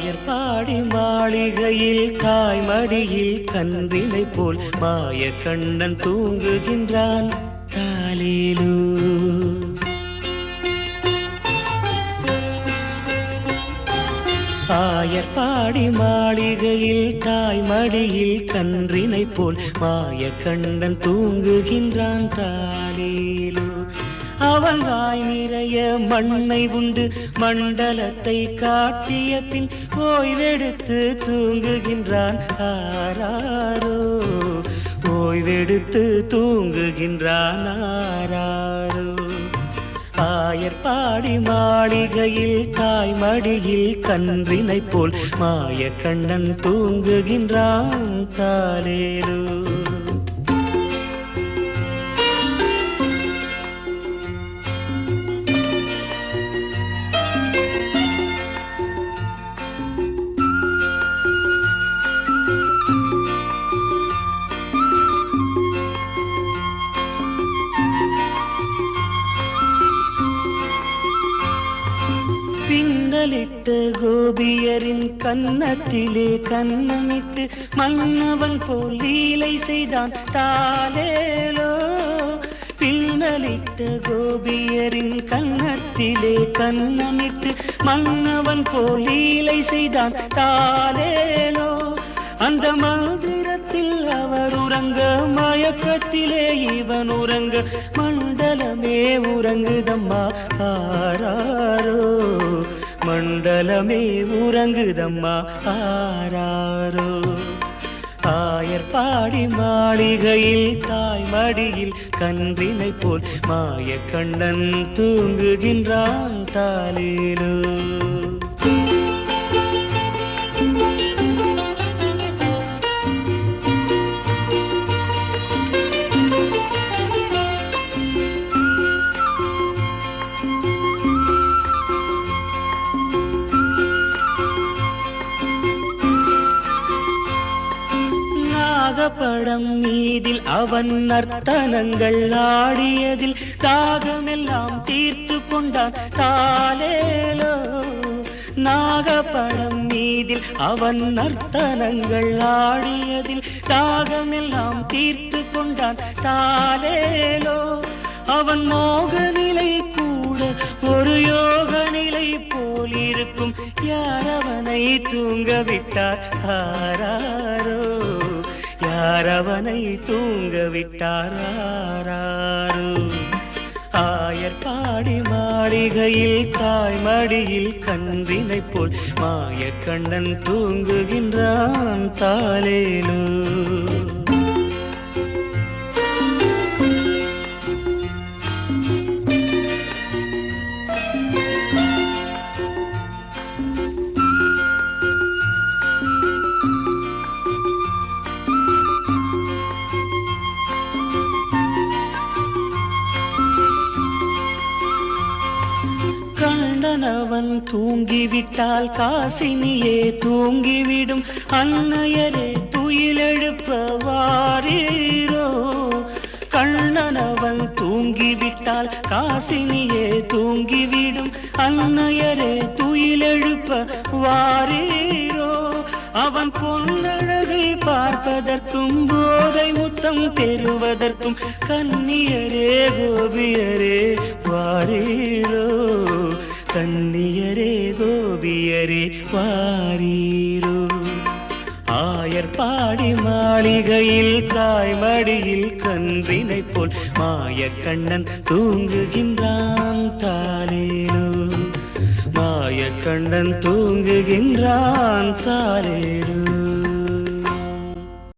ஆயர்பாடி மாளிகையில் தாய்மடியில் கன்றினை போல் மாய கண்ணன் தூங்குகின்றான் தாலேலோ. ஆயர்பாடி மாளிகையில் தாய்மடியில் கன்றினை போல் மாய கண்ணன் தூங்குகின்றான் தாலேலோ. அவன் வாய் நிறைய மண்ணை உண்டு மண்டலத்தை காட்டிய பின் ஓய்வெடுத்து தூங்குகின்றான் ஆராரோ. ஓய்வெடுத்து தூங்குகின்றான் ஆராரோ. ஆயர்பாடி மாளிகையில் தாய்மடியில் கன்றினை போல் மாய கண்ணன் தூங்குகின்றான் தாலேலோ. பின்னலிட்டு கோபியரின் கன்னத்திலே கன்னமிட்டு மன்னவன் போல் லீலை செய்தான் தாலேலோ. பின்னலிட்டு கோபியரின் கன்னத்திலே கன்னமிட்டு மன்னவன் போல் லீலை செய்தான் தாலேலோ. அந்த மந்திரத்தில் அவர் உறங்க மயக்கத்திலே இவன் உறங்க மண்டலமே உறங்குதம்மா ஆராரோ. மண்டலமே உறங்குதம்மா ஆராரோ. ஆயர்பாடி மாளிகையில் தாய்மடியில் கன்றினை போல் மாய கண்ணன் தூங்குகின்றான் தாலேலோ. படம் மீதில் அவன் நர்த்தனங்கள் ஆடியதில் தாகமெல்லாம் தீர்த்து கொண்டான் தாலேலோ. நாகப்படம் மீதில் அவன் நர்த்தனங்கள் ஆடியதில் தாகமெல்லாம் தீர்த்து கொண்டான் தாலேலோ. அவன் மோக நிலை கூட ஒரு யோக நிலை போல் இருக்கும். யார் அவனை தூங்க விட்டார் ஆராரோ. யார் அவனை தூங்க விட்டார் ஆராரோ. ஆயர்பாடி மாளிகையில் தாய்மடியில் கன்றினை போல் மாய கண்ணன் தூங்குகின்றான் தாலேலோ. கண்ணனவன் தூங்கிவிட்டால் காசினியே தூங்கிவிடும். அன்னையரே துயிலெழுப்ப வாரீரோ. கண்ணனவன் தூங்கிவிட்டால் காசினியே தூங்கிவிடும். அன்னையரே துயிலெழுப்ப வாரீரோ. அவன் பொன்னழகை பார்ப்பதற்கும் போதை முத்தம் பெறுவதற்கும் கன்னியரே கோபியரே வாரீரோ. கன்னியரே கோபியரே வாரீரோ. ஆயர்பாடி மாளிகையில் தாய்மடியில் கன்றினை போல் மாய கண்ணன் தூங்குகின்றான் தாலேலோ. மாய கண்ணன் தூங்குகின்றான் தாலேலோ.